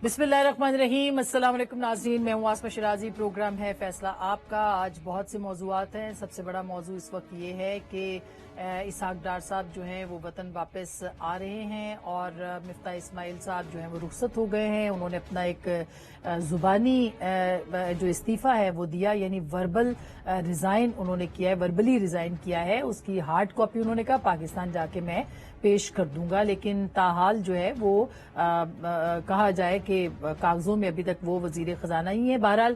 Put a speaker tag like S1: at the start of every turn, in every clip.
S1: बिस्मिल्लाहिर्रहमानिर्रहीम। अस्सलाम वालेकुम नाज़रीन, मैं हूँ आसमा शिराजी। प्रोग्राम है फैसला आपका। आज बहुत से मौज़ूआत हैं। सबसे बड़ा मौजू इस वक्त ये है कि इसहाक डार साहब जो हैं वो वतन वापस आ रहे हैं और मिफ्ता इस्माइल साहब जो हैं वो रुखसत हो गए हैं। उन्होंने अपना एक ज़ुबानी जो इस्तीफ़ा है वो दिया, यानी वर्बल रिज़ाइन उन्होंने किया है, वर्बली रिज़ाइन किया है। उसकी हार्ड कॉपी उन्होंने कहा पाकिस्तान जाके मैं पेश कर दूंगा, लेकिन ताहाल जो है वो कहा जाए कि कागजों में अभी तक वो वजीर खजाना ही है। बहरहाल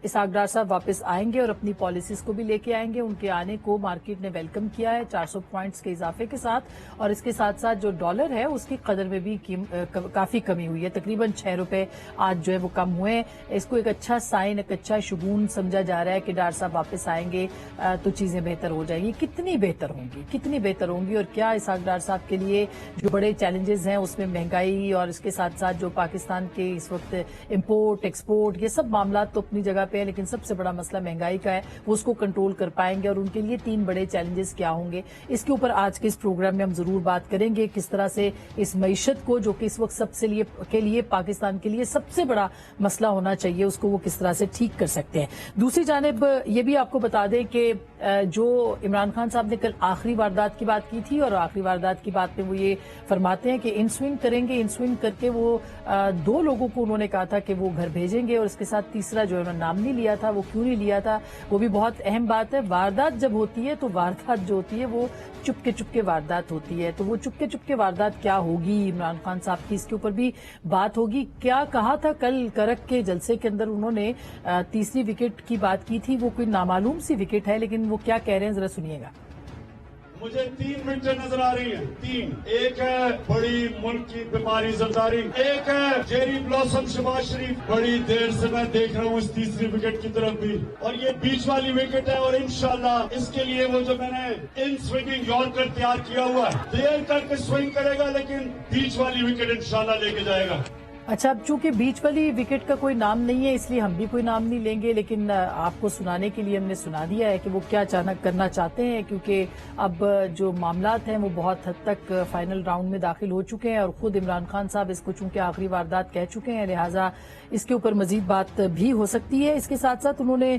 S1: इसहाक डार साहब वापस आएंगे और अपनी पॉलिसीज को भी लेके आएंगे। उनके आने को मार्केट ने वेलकम किया है 400 पॉइंट्स के इजाफे के साथ, और इसके साथ साथ जो डॉलर है उसकी कदर में भी काफी कमी हुई है। तकरीबन 6 रुपए आज जो है वो कम हुए। इसको एक अच्छा साइन, एक अच्छा शुगून समझा जा रहा है कि डार साहब वापस आएंगे तो चीजें बेहतर हो जाएंगी। कितनी बेहतर होंगी, कितनी बेहतर होंगी, और क्या इसहाक डार साहब के लिए जो बड़े चैलेंजेस हैं उसमें महंगाई और इसके साथ साथ जो पाकिस्तान के इस वक्त इंपोर्ट एक्सपोर्ट ये सब मामला तो अपनी जगह पे है, लेकिन सबसे बड़ा मसला महंगाई का है, वो उसको कंट्रोल कर पाएंगे और उनके लिए 3 बड़े चैलेंजेस क्या होंगे, इसके ऊपर आज के इस प्रोग्राम में हम जरूर बात करेंगे। किस तरह से इस मईशत को, जो कि इस वक्त सबसे के लिए पाकिस्तान के लिए सबसे बड़ा मसला होना चाहिए, उसको वो किस तरह से ठीक कर सकते हैं। दूसरी जानिब ये भी आपको बता दें कि जो इमरान खान साहब ने कल आखिरी वारदात की बात की थी, और आखिरी वारदात की बात में वो ये फरमाते हैं कि इन स्विंग करेंगे, इन स्विंग करके वो 2 लोगों को उन्होंने कहा था कि वो घर भेजेंगे, और इसके साथ तीसरा जो उन्होंने नाम नहीं लिया था, वो क्यों नहीं लिया था, वो भी बहुत अहम बात है। वारदात जब होती है तो वारदात जो होती है वो चुपके वारदात होती है, तो वो चुपके वारदात क्या होगी इमरान खान साहब की, इसके ऊपर भी बात होगी। क्या कहा था कल करक के जलसे के अंदर उन्होंने, तीसरी विकेट की बात की थी, वो कोई नामालूम सी विकेट है, लेकिन वो क्या कह रहे हैं जरा सुनिएगा।
S2: मुझे 3 विकेटें नजर आ रही हैं, 3। एक है बड़ी मुल्क की बीमारी जरदारी, एक है जेरी ब्लॉसम शहबाज शरीफ। बड़ी देर से मैं देख रहा हूँ इस तीसरी विकेट की तरफ भी, और ये बीच वाली विकेट है, और इंशाल्लाह इसके लिए वो जो मैंने इन स्विंगिंग यॉर्कर तैयार किया हुआ है, देर तक स्विंग करेगा, लेकिन बीच वाली विकेट इंशाल्लाह लेके जाएगा।
S1: अच्छा, अब चूंकि बीच वाली विकेट का कोई नाम नहीं है इसलिए हम भी कोई नाम नहीं लेंगे, लेकिन आपको सुनाने के लिए हमने सुना दिया है कि वो क्या अचानक करना चाहते हैं, क्योंकि अब जो मामलात हैं वो बहुत हद तक फाइनल राउंड में दाखिल हो चुके हैं, और खुद इमरान खान साहब इसको चूंकि आखिरी वारदात कह चुके हैं, लिहाजा इसके ऊपर मजीद बात भी हो सकती है। इसके साथ साथ उन्होंने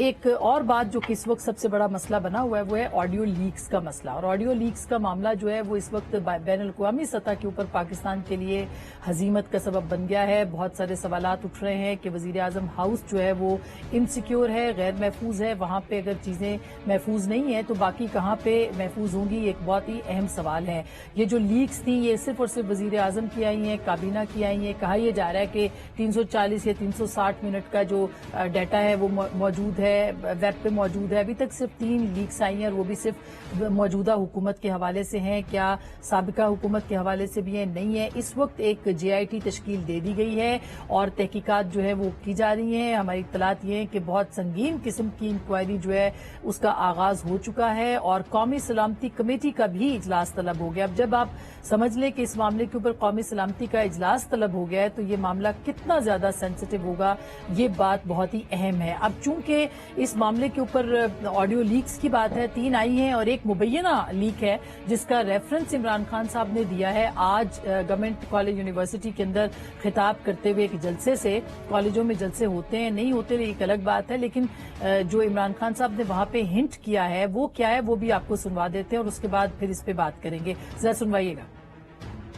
S1: एक और बात जो कि इस वक्त सबसे बड़ा मसला बना हुआ है वो है ऑडियो लीक्स का मसला, और ऑडियो लीक्स का मामला जो है वो इस वक्त बैन अल-अक़वामी सतह के ऊपर पाकिस्तान के लिए हजीमत का सबब बन गया है। बहुत सारे सवालात उठ रहे हैं कि वजीर आजम हाउस जो है वो इनसिक्योर है, गैर महफूज है, वहां पे अगर चीजें महफूज नहीं है तो बाकी कहां पे महफूज होंगी, एक बहुत ही अहम सवाल है। ये जो लीक्स थी ये सिर्फ और सिर्फ वजीर आजम की आई हैं, काबीना की आई हैं। कहा यह जा रहा है कि 340 या 360 मिनट का जो डाटा है वो मौजूद है, वेब पे मौजूद है। अभी तक सिर्फ 3 लीक्स आई हैं, और वो भी सिर्फ मौजूदा हुकूमत के हवाले से हैं, क्या साबिका हुकूमत के हवाले से भी है, नहीं है। इस वक्त एक JIT तश्कील दे दी गई है और तहकीकात जो है वो की जा रही हैं। हमारी इत्तलात ये है कि बहुत संगीन किस्म की इंक्वायरी जो है उसका आगाज हो चुका है, और कौमी सलामती कमेटी का भी इजलास तलब हो गया। अब जब आप समझ लें कि इस मामले के ऊपर कौमी सलामती का इजलास तलब हो गया है तो ये मामला कितना ज्यादा सेंसिटिव होगा, ये बात बहुत ही अहम है। अब चूंकि इस मामले के ऊपर ऑडियो लीक्स की बात है, 3 आई हैं और एक मुबैना लीक है जिसका रेफरेंस इमरान खान साहब ने दिया है आज गवर्नमेंट कॉलेज यूनिवर्सिटी के अंदर खिताब करते हुए एक जलसे से। कॉलेजों में जलसे होते हैं नहीं होते एक अलग बात है, लेकिन जो इमरान खान साहब ने वहां पे हिंट किया है वो क्या है वो भी आपको सुनवा देते हैं, और उसके बाद फिर इस पे बात करेंगे। जरा सुनवाइएगा।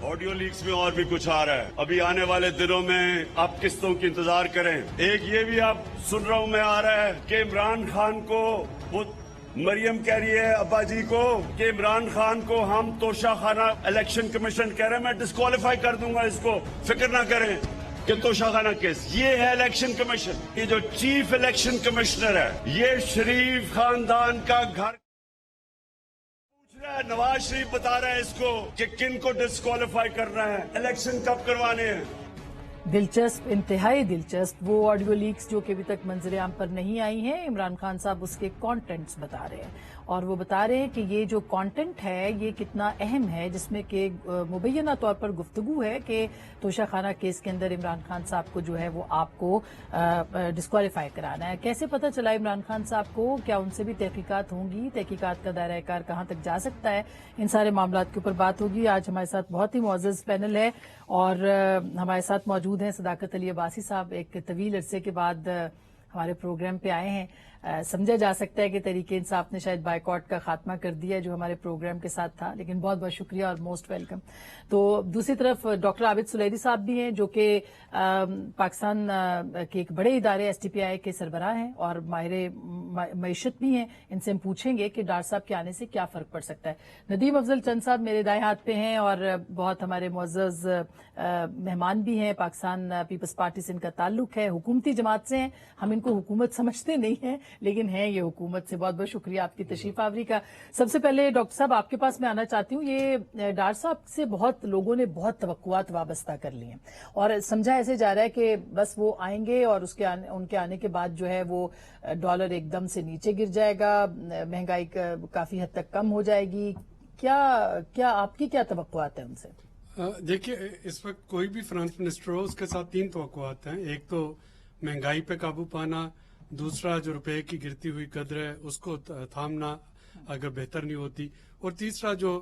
S2: ऑडियो लीक्स में और भी कुछ आ रहा है, अभी आने वाले दिनों में आप किस्तों की इंतजार करें। एक ये भी आप सुन रहा हूं मैं आ रहा है कि इमरान खान को वो मरियम कह रही है अब्बा जी को कि इमरान खान को हम तोशाखाना इलेक्शन कमीशन कह रहे हैं, मैं डिस्क्वालीफाई कर दूंगा इसको, फिक्र ना करें कि तोशाखाना केस। ये है इलेक्शन कमीशन, ये जो चीफ इलेक्शन कमिश्नर है ये शरीफ खानदान का घर पूछ रहा है। नवाज शरीफ बता रहा है इसको कि किन को डिस्क्वालीफाई करना है, इलेक्शन कब करवाने हैं।
S1: दिलचस्प, इंतहाई दिलचस्प। वो ऑडियो लीक्स जो कि अभी तक मंजर आम पर नहीं आई हैं, इमरान खान साहब उसके कंटेंट्स बता रहे हैं, اور وہ بتا رہے ہیں کہ یہ جو کانٹینٹ ہے یہ کتنا اہم ہے، جس میں کہ مبینہ طور پر گفتگو ہے کہ توشہ خانہ کیس کے اندر عمران خان صاحب کو جو ہے وہ آپ کو ڈسکوالیفائی کرانا ہے. کیسے پتہ چلا عمران خان صاحب کو؟ کیا ان سے بھی تحقیقات ہوں گی؟ تحقیقات کا دائرہ کار کہاں تک جا سکتا ہے؟ ان سارے معاملات کے اوپر بات ہوگی. آج ہمارے ساتھ بہت ہی معزز پینل ہے اور ہمارے ساتھ موجود ہیں صداقت علی عباسی صاحب. ایک طویل عرصے کے بعد ہمارے پروگرام پہ آئے ہیں. سمجھا جا سکتا ہے کہ تحریک انصاف نے شاید بائیکاٹ کا خاتمہ کر دیا جو ہمارے پروگرام کے ساتھ تھا، لیکن بہت بہت شکریہ اور موسٹ ویلکم. تو دوسری طرف ڈاکٹر عابد سلیری صاحب بھی ہیں جو کہ پاکستان کے ایک بڑے ادارے ایس ٹی پی آئی کے سربراہ ہیں اور ماہر معیشت بھی ہیں. ان سے ہم پوچھیں گے کہ ڈار صاحب کے آنے سے کیا فرق پڑ سکتا ہے. ندیم افضل چند صاحب میرے دائیں ہاتھ پہ ہیں اور بہت ہمارے معزز مہمان بھی ہیں. پاکستان پیپلز پارٹی سے ان کا تعلق ہے، حکومتی جماعت سے ہیں. ہم ان کو حکومت سمجھتے نہیں ہیں لیکن ہیں یہ حکومت سے. بہت بہت شکریہ آپ کی تشریف آوری کا. سب سے پہلے ڈاکٹر صاحب آپ کے پاس میں آنا چاہتی ہوں. یہ ڈار صاحب سے بہت لوگوں نے بہت توقعات وابستہ کر لی ہیں اور سمجھا ایسے جا رہا ہے کہ بس وہ آئیں گے اور ان کے آنے کے بعد جو ہے وہ ڈالر ایک دم سے نیچے گر جائے گا، مہنگائی کافی حد تک کم ہو جائے گی. کیا آپ کی کیا توقعات ہیں ان سے؟
S3: دیکھیے، اس وقت کوئی بھی فرانس منسٹر ہو اس کے ساتھ 3 توقعات ہیں. ایک تو مہنگائی پہ قابو پانا، دوسرا جو روپے کی گرتی ہوئی قدر ہے اس کو تھامنا اگر بہتر نہیں ہوتی، اور تیسرا جو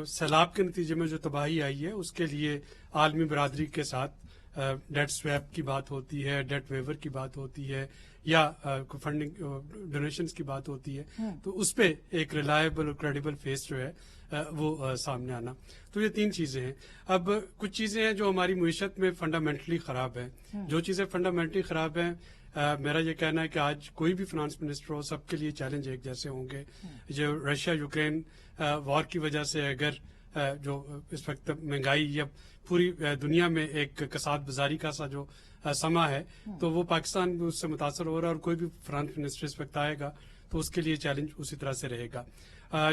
S3: سیلاب کے نتیجے میں جو تباہی آئی ہے اس کے لیے عالمی برادری کے ساتھ ڈیٹ سویپ کی بات ہوتی ہے، ڈیٹ ویور کی بات ہوتی ہے یا فنڈنگ ڈونیشنز کی بات ہوتی ہے. تو اس پہ ایک ریلائبل اور کریڈیبل فیس جو ہے وہ سامنے آنا. تو یہ 3 چیزیں ہیں. اب کچھ چیزیں ہیں جو ہماری معیشت میں فنڈامنٹلی خراب ہیں. جو چیزیں فنڈامنٹلی خراب ہیں، میرا یہ کہنا ہے کہ آج کوئی بھی فنانس منسٹر ہو سب کے لیے چیلنج ایک جیسے ہوں گے. جو رشیا یوکرین وار کی وجہ سے اگر جو اس وقت مہنگائی یا پوری دنیا میں ایک کساد بازاری کا سا جو سما ہے تو وہ پاکستان بھی اس سے متاثر ہو رہا ہے، اور کوئی بھی فنانس منسٹر اس وقت آئے گا تو اس کے لیے چیلنج اسی طرح سے رہے گا.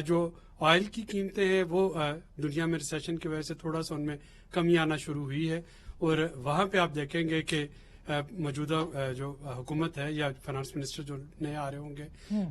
S3: جو آئل کی قیمتیں ہیں وہ دنیا میں ریسیشن کی وجہ سے تھوڑا سا ان میں کمی آنا شروع ہوئی ہے، اور وہاں پہ آپ دیکھیں گے کہ موجودہ جو حکومت ہے یا فنانس منسٹر جو نئے آ رہے ہوں گے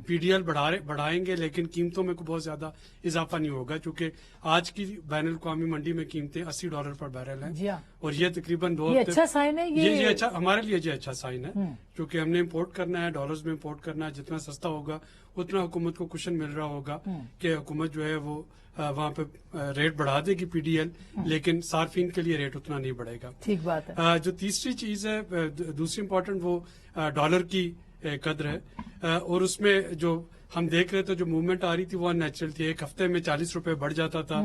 S3: پی ڈی ایل بڑھائیں گے، لیکن قیمتوں میں بہت زیادہ اضافہ نہیں ہوگا، چونکہ آج کی بین الاقوامی منڈی میں قیمتیں $80 پر بیرل ہیں. اور یہ تقریباً 2 ہفتے
S1: اچھا سائن ہے.
S3: یہ اچھا ہمارے لیے یہ اچھا سائن ہے، کیونکہ ہم نے امپورٹ کرنا ہے، ڈالرز میں امپورٹ کرنا ہے. جتنا سستا ہوگا اتنا حکومت کو کشن مل رہا ہوگا کہ حکومت جو ہے وہ وہاں پہ ریٹ بڑھا دے گی پی ڈی ایل، لیکن صارفین کے لیے ریٹ اتنا نہیں بڑھے گا.
S1: ٹھیک بات ہے.
S3: جو تیسری چیز ہے، دوسری امپورٹنٹ، وہ ڈالر کی قدر ہے، اور اس میں جو ہم دیکھ رہے تھے جو موومنٹ آ رہی تھی وہ نیچرل تھی. ایک ہفتے میں $40 بڑھ جاتا تھا.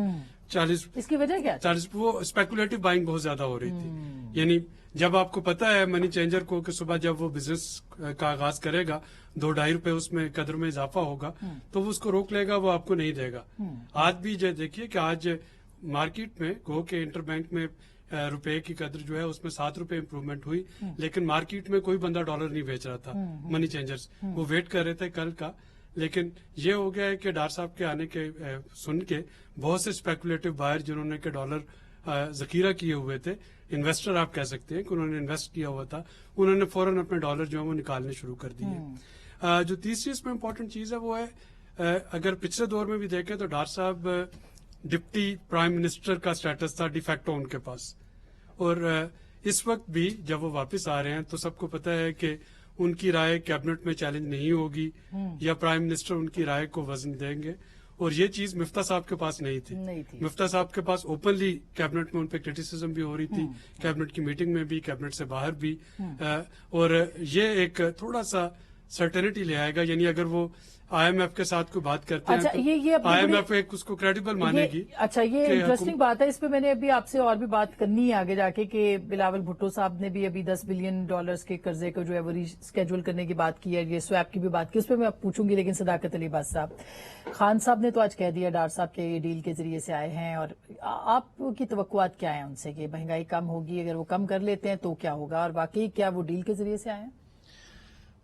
S3: 40
S1: اس کی وجہ کیا؟
S3: 40 وہ اسپیکولیٹو بائنگ بہت زیادہ ہو رہی تھی. یعنی جب آپ کو پتا ہے منی چینجر کو کہ صبح جب وہ بزنس کا آغاز کرے گا $2-2.5 اس میں قدر میں اضافہ ہوگا تو وہ اس کو روک لے گا، وہ آپ کو نہیں دے گا. آج بھی دیکھیے کہ آج مارکیٹ میں گو کہ انٹر بینک میں روپے کی قدر جو ہے اس میں $7 امپروومنٹ ہوئی، لیکن مارکیٹ میں کوئی بندہ ڈالر نہیں بیچ رہا تھا. منی چینجرز وہ ویٹ کر رہے تھے کل کا. لیکن یہ ہو گیا ہے کہ ڈار صاحب کے آنے کے سن کے بہت سے اسپیکولیٹو بائر جنہوں نے کہ ڈالر ذخیرہ کیے ہوئے تھے، انویسٹر آپ کہہ سکتے ہیں کہ انہوں نے انویسٹ کیا ہوا تھا، انہوں نے فوراً اپنے ڈالر جو ہے وہ نکالنے شروع کر دیے. جو تیسری اس میں امپورٹنٹ چیز ہے وہ ہے، اگر پچھلے دور میں بھی دیکھیں تو ڈار صاحب ڈپٹی پرائم منسٹر کا سٹیٹس تھا ڈیفیکٹو ان کے پاس، اور اس وقت بھی جب وہ واپس آ رہے ہیں تو سب کو پتا ہے کہ ان کی رائے کیبنٹ میں چیلنج نہیں ہوگی یا پرائم منسٹر ان کی رائے کو وزن دیں گے. اور یہ چیز مفتاح صاحب کے پاس نہیں تھی. مفتاح صاحب کے پاس اوپنلی کیبنٹ میں ان پہ کرٹیسزم بھی ہو رہی تھی، کیبنٹ کی میٹنگ میں بھی، کیبنٹ سے باہر بھی. اور یہ ایک تھوڑا سا سرٹنٹی لے آئے گا. یعنی اگر وہ آئی ایم ایف کے ساتھ کوئی بات کرتے ہیں تو آئی ایم ایف ایک اس کو کریڈیبل مانے گی.
S1: اچھا، یہ انٹرسٹنگ بات ہے. اس پہ میں نے ابھی آپ سے اور بھی بات کرنی ہے آگے جا کے کہ بلاول بھٹو صاحب نے بھی ابھی $10 بلین کے قرضے کو جو ہے وہ ری اسکیجول کرنے کی بات کی ہے، یہ سویپ کی بھی بات کی، اس پہ میں پوچھوں گی. لیکن صداقت علی عباسی صاحب، خان صاحب نے تو آج کہہ دیا ڈار صاحب کے یہ ڈیل کے ذریعے سے آئے ہیں، اور آپ کی توقعات کیا ہیں ان سے کہ مہنگائی کم ہوگی؟ اگر وہ کم کر لیتے ہیں تو کیا ہوگا، اور واقعی کیا وہ ڈیل کے ذریعے سے آئے ہیں؟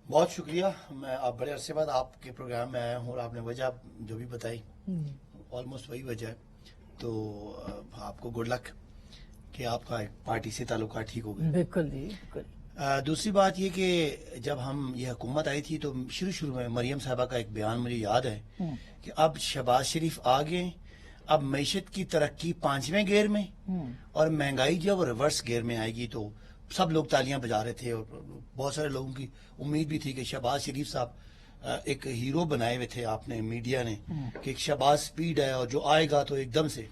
S4: بہت شکریہ. میں آپ بڑے عرصے بعد آپ کے پروگرام میں آیا ہوں اور آپ نے وجہ جو بھی بتائی آلموسٹ وہی وجہ ہے. تو آپ کو گڈ لک کہ آپ کا پارٹی سے تعلقات ٹھیک ہو گئے.
S1: بالکل جی، بالکل.
S4: दूसरी बात ये कि जब हम ये हुकूमत आई थी तो शुरू में मरियम साहबा का एक बयान मुझे याद है कि अब शहबाज शरीफ आ गए, अब मईशत की तरक्की 5वें गेयर में और महंगाई जब रिवर्स गेयर में आएगी तो सब लोग तालियां बजा रहे थे और बहुत सारे लोगों की उम्मीद भी थी कि शहबाज शरीफ साहब एक हीरो बनाए हुए थे आपने मीडिया ने कि एक शहबाज स्पीड है और जो आएगा तो एकदम से,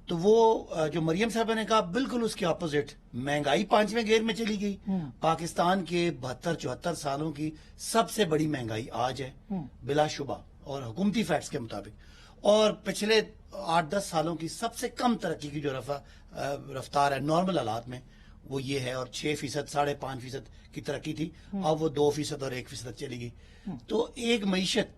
S4: तो वो जो मरियम साहबा ने कहा बिल्कुल उसके अपोजिट, महंगाई 5वें गेयर में चली गई। पाकिस्तान के 72-74 सालों की सबसे बड़ी महंगाई आज है बिलाशुबा और हुकूमती फैक्ट्स के मुताबिक, और पिछले 8-10 सालों की सबसे कम तरक्की की जो रफ्तार है नॉर्मल हालात में वो ये है, और 6%, 5.5% की तरक्की थी, अब वो 2% और 1% चली गई। तो एक मईशत,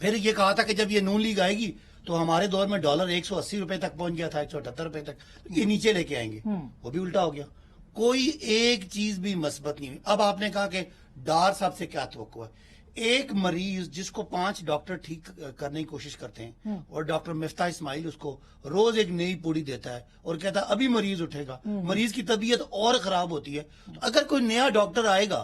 S4: फिर ये कहा था कि जब ये नून लीग आएगी तो हमारे दौर में डॉलर 180 रुपए तक पहुंच गया था, 178 रुपए तक, ये नीचे लेके आएंगे, वो भी उल्टा हो गया, कोई एक चीज भी मस्बत नहीं हुई। अब आपने कहा कि डार साहब से क्या तवक्को है, एक मरीज जिसको 5 डॉक्टर ठीक करने की कोशिश करते हैं और डॉक्टर मिफ्ता इस्माइल उसको रोज एक नई पूड़ी देता है और कहता है अभी मरीज उठेगा, मरीज की तबीयत और खराब होती है, तो अगर कोई नया डॉक्टर आएगा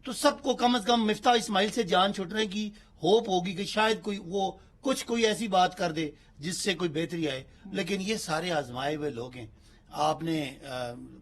S4: तो सबको कम से कम मिफ्ता इस्माइल से जान छुटने की होप होगी कि शायद कोई ऐसी बात कर दे जिससे कोई बेहतरी आए, लेकिन ये सारे आजमाए हुए लोग हैं। आपने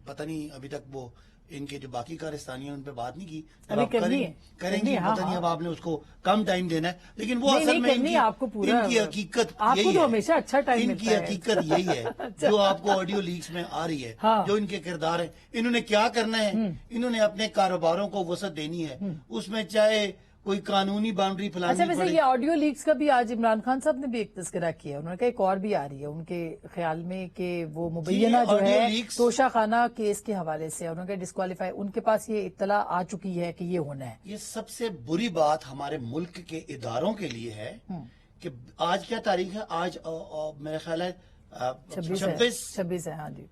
S4: पता नहीं अभी तक वो इनके जो बाकी कारस्तानी हैं उन पे बात नहीं की,
S1: अभी
S4: करेंगे पता नहीं, अब आपने उसको कम टाइम देना है, लेकिन वो
S1: नहीं,
S4: असल में
S1: इनकी
S4: हकीकत
S1: आपको
S4: यही
S1: तो
S4: है,
S1: हमेशा अच्छा टाइम
S4: इनकी
S1: मिलता है।
S4: हकीकत यही है जो आपको ऑडियो लीक्स में आ रही है।
S1: हाँ।
S4: जो इनके किरदार है, इन्होंने क्या करना है, इन्होंने अपने कारोबारों को वसअत देनी है, उसमें चाहे कोई कानूनी बाउंड्री
S1: अच्छा,
S4: फैलानी
S1: वैसे
S4: पड़े।
S1: ये ऑडियो लीक्स का भी आज इमरान खान साहब ने भी एक तस्करा किया, उन्होंने कहा एक और भी आ रही है उनके ख्याल में कि वो मुबैना जो
S4: ऑडियो
S1: है
S4: लीक्स-
S1: तोशा खाना केस के हवाले से, उन्होंने कहा डिस्क्वालीफाई, उनके पास ये इत्तला आ चुकी है कि ये होना है।
S4: ये सबसे बुरी बात हमारे मुल्क के इदारों के लिए है कि आज क्या तारीख है, आज मेरा ख्याल है
S1: 26 है। हाँ जी,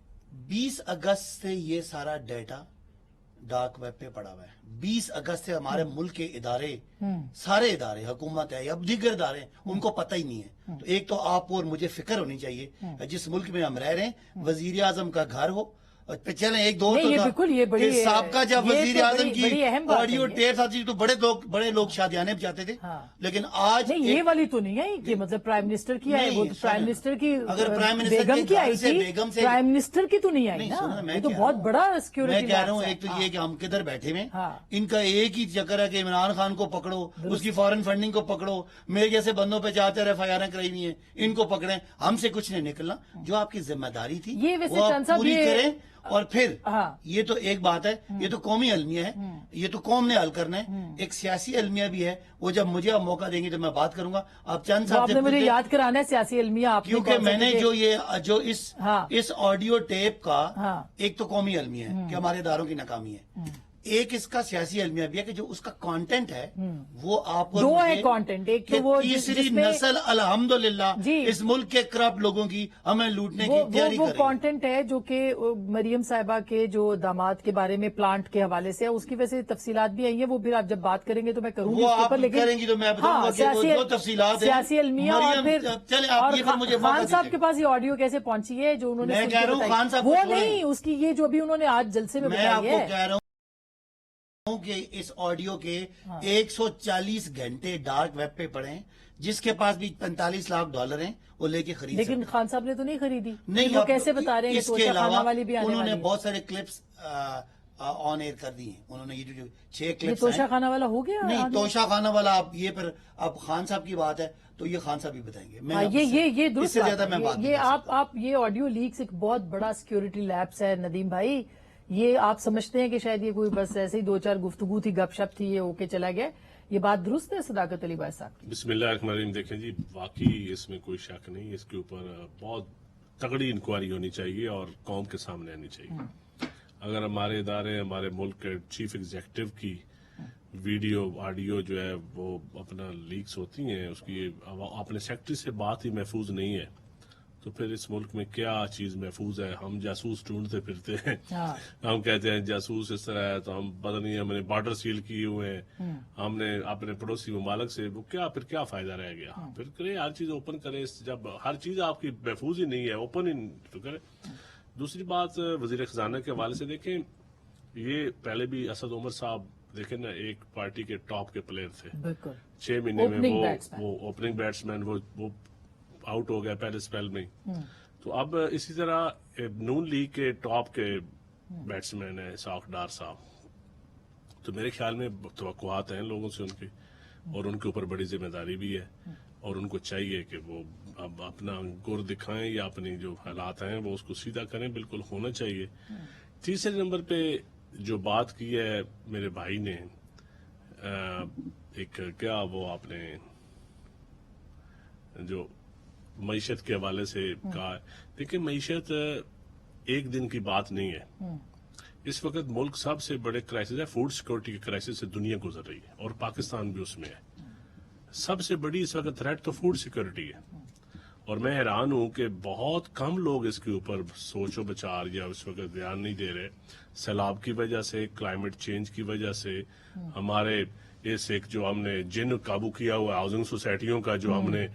S4: 20 अगस्त से ये सारा डेटा डार्क वेब पे पड़ा हुआ है। 20 अगस्त से हमारे मुल्क के इदारे, सारे इदारे, हुकूमत है या दीगर इदारे, उनको पता ही नहीं है। तो एक तो आपको और मुझे फिक्र होनी चाहिए जिस मुल्क में हम रह रहे हैं, वजीर आजम का घर हो, चले एक दौर
S1: नहीं,
S4: तो
S1: ये
S4: था
S1: बिल्कुल ये बड़ी
S4: कि साबका जब
S1: ये
S4: वजीर
S1: तो
S4: आजम
S1: बड़ी
S4: की
S1: अहम बात है
S4: ऑडियो
S1: ये।
S4: टेप आती तो बड़े लोग शादियाने जाते थे,
S1: हाँ।
S4: लेकिन आज
S1: नहीं ये वाली तो नहीं आई कि मतलब प्राइम मिनिस्टर की आई, वो तो प्राइम मिनिस्टर की,
S4: अगर प्राइम मिनिस्टर
S1: बेगम
S4: के
S1: की
S4: घर
S1: आई
S4: से
S1: थी,
S4: बेगम से-
S1: प्राइम मिनिस्टर की तो नहीं आई
S4: नहीं,
S1: ना,
S4: सुनो ना, मैं
S1: ये तो
S4: कह
S1: बहुत
S4: रहा हूं।
S1: बड़ा सिक्योरिटी।
S4: मैं कह रहा हूँ एक तो ये कि हम किधर बैठे हुए,
S1: हाँ।
S4: इनका एक ही चक्कर है कि इमरान खान को पकड़ो, उसकी फॉरेन फंडिंग को पकड़ो, मेरे जैसे बंदों पे चाहते रहे FIR कराई हुई है, इनको पकड़े, हमसे कुछ नहीं निकलना। जो आपकी जिम्मेदारी थी
S1: ये वैसे
S4: वो आप
S1: चांद साहब
S4: पूरी
S1: ये-
S4: करें, और फिर
S1: हाँ।
S4: ये तो एक बात है, ये तो कौमी अलमिया है, ये तो कौम ने हल करना है, एक सियासी अलमिया भी है, वो जब मुझे आप मौका देंगे तो मैं बात करूंगा। आप चंद
S1: वो
S4: साहब से
S1: आपने मुझे
S4: पूछे-
S1: याद कराना है सियासी अलमिया, आपने
S4: क्योंकि
S1: कौन सा
S4: मैंने
S1: क्योंकि-
S4: जो
S1: हाँ।
S4: इस ऑडियो टेप का
S1: हाँ।
S4: एक तो कौमी अलमिया है कि हमारे इदारों की नाकामी है, एक इसका सियासी अलमिया भी है कि जो उसका कंटेंट है वो आपको
S1: दो
S4: मुझे-
S1: है content, एक तो
S4: कि
S1: वो
S4: तीसरी
S1: जिसमें-
S4: नस्ल अल्हम्दुलिल्लाह
S1: जी।
S4: इस मुल्क के करप्ट लोगों की हमें लूटने की
S1: वो
S4: तैयारी कर रही है।
S1: कंटेंट है जो कि मरियम साहिबा के जो दामाद के बारे में प्लांट के हवाले से है, उसकी वैसे तफसीलात भी आई है, वो फिर आप जब बात करेंगे तो मैं करूंगी
S4: वो
S1: उसके
S4: आप
S1: ऊपर, लेकिन
S4: करेंगी तो मैं बताऊंगा कि वो जो तफसीलात हैं,
S1: सियासी अलमिया और
S4: मरियम,
S1: फिर
S4: चले आप
S1: और
S4: ये फिर मुझे मौका
S1: खान साहब
S4: दीजिए।
S1: के पास ये ऑडियो कैसे पहुंची है जो उन्होंने
S4: मैं
S1: सुन
S4: कह
S1: के
S4: रहा हूं
S1: बताई।
S4: खान साहब को
S1: वो
S4: छोड़ें।
S1: नहीं, उसकी ये जो अभी उन्होंने आज जलसे में
S4: मैं
S1: बताई
S4: आपको
S1: है।
S4: कह रहा हूं कि इस ऑडियो के 140 घंटे डार्क वेब पे पड़े हैं, जिसके पास भी $45 लाख हैं वो लेके खरीद
S1: लेकिन
S4: सकते हैं।
S1: खान साहब ने तो नहीं खरीदी,
S4: नहीं,
S1: फिर वो
S4: अब
S1: कैसे बता रहे हैं कि
S4: इसके
S1: तोशा खाना
S4: अलावा
S1: वाली भी आने
S4: उन्होंने
S1: वाली है?
S4: बहुत सारे क्लिप्स ऑन एयर कर दी हैं, उन्होंने ये जो 6
S1: ये
S4: क्लिप्स
S1: तोशा खाना वाला हो गया
S4: नहीं,
S1: आगे?
S4: तोशा खाना वाला आप ये पर अब खान साहब की बात है तो ये खान साहब ही बताएंगे। मैं
S1: हाँ, ये दुरुस्त
S4: इससे
S1: बात
S4: ज्यादा
S1: है।
S4: मैं बात
S1: ये
S4: नहीं कर सकता।
S1: आप ये ऑडियो लीक्स एक बहुत बड़ा सिक्योरिटी लैप्स है नदीम भाई। ये आप समझते हैं कि शायद ये कोई बस ऐसे ही 2-4 गुफ्तगू थी, गपशप थी, ये होके चला गया, ये बात दुरुस्त है सदाकत अली भाई साहब की?
S5: बिस्मिल्लाहिर्रहमानिर्रहीम। देखें जी, वाकई इसमें कोई शक नहीं, इसके ऊपर बहुत तगड़ी इंक्वायरी होनी चाहिए और कौम के सामने आनी चाहिए। अगर हमारे इदारे, हमारे मुल्क के चीफ एग्जीक्यूटिव की वीडियो ऑडियो जो है वो अपना लीक्स होती हैं, उसकी अपने सेक्रेटरी से बात ही महफूज नहीं है, तो फिर इस मुल्क में क्या चीज महफूज है? हम जासूस ढूंढते फिरते हैं,
S1: हाँ।
S5: हम कहते हैं जासूस इस तरह है, तो हम पता नहीं हमने बॉर्डर सील किए हुए हैं, हमने अपने पड़ोसी ममालिक से, वो क्या फिर क्या फायदा रह गया? फिर करें हर चीज ओपन करें, जब हर चीज आपकी महफूज ही नहीं है, ओपन ही तो करें। दूसरी बात वजीर खजाना के हवाले से देखें, ये पहले भी असद उमर साहब देखे ना, एक पार्टी के टॉप के प्लेयर थे,
S1: बिल्कुल
S5: 6 महीने में
S1: Opening batsman.
S5: वो ओपनिंग बैट्समैन वो आउट हो गया पहले स्पेल में ही। तो अब इसी तरह नून लीग के टॉप के बैट्समैन है इसाक डार साहब, तो मेरे ख्याल में तवक्कुआत हैं लोगों से उनकी, और उनके ऊपर बड़ी जिम्मेदारी भी है, और उनको चाहिए कि वो अब अपना गुर दिखाएं या अपनी जो हालात हैं वो उसको सीधा करें, बिल्कुल होना चाहिए। तीसरे नंबर पे जो बात की है मेरे भाई ने, एक क्या वो आपने जो मईशत के हवाले से कहा, देखिए मईशत एक दिन की बात नहीं है। इस वक्त मुल्क सबसे बड़े क्राइसिस है, फूड सिक्योरिटी के क्राइसिस से दुनिया गुजर रही है, और पाकिस्तान भी उसमें है। सबसे बड़ी इस वक्त थ्रेट तो फूड सिक्योरिटी है, और मैं हैरान हूं कि बहुत कम लोग इसके ऊपर सोचो विचार या उस वक्त ध्यान नहीं दे रहे। सैलाब की वजह से, क्लाइमेट चेंज की वजह से, हमारे इस एक जो हमने जिन काबू किया हुआ हाउसिंग सोसाइटियों का, जो हमने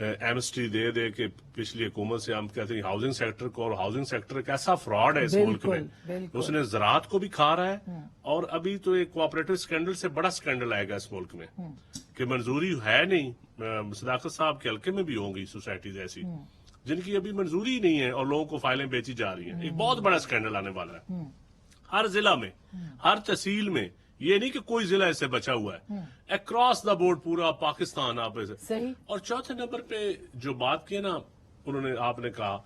S5: एमएसटी दे दे के पिछली हुकूमत से हम कहते हैं हाउसिंग सेक्टर को, और हाउसिंग सेक्टर एक ऐसा फ्रॉड है इस मुल्क में,
S1: बिल्कुल।
S5: उसने ज़राअत को भी खा रहा है, और अभी तो एक कोऑपरेटिव स्कैंडल से बड़ा स्कैंडल आएगा इस मुल्क में कि मंजूरी है नहीं। सदाकत साहब के हल्के में भी होंगी सोसाइटीज ऐसी जिनकी अभी मंजूरी नहीं है, और लोगों को फाइलें बेची जा रही हैं। एक बहुत बड़ा स्कैंडल आने वाला है हर जिला में, हर तहसील में। ये नहीं कि कोई जिला इससे बचा हुआ है, अक्रॉस द बोर्ड पूरा पाकिस्तान आप ऐसे।
S1: सही।
S5: और चौथे नंबर पे जो बात की ना उन्होंने, आपने कहा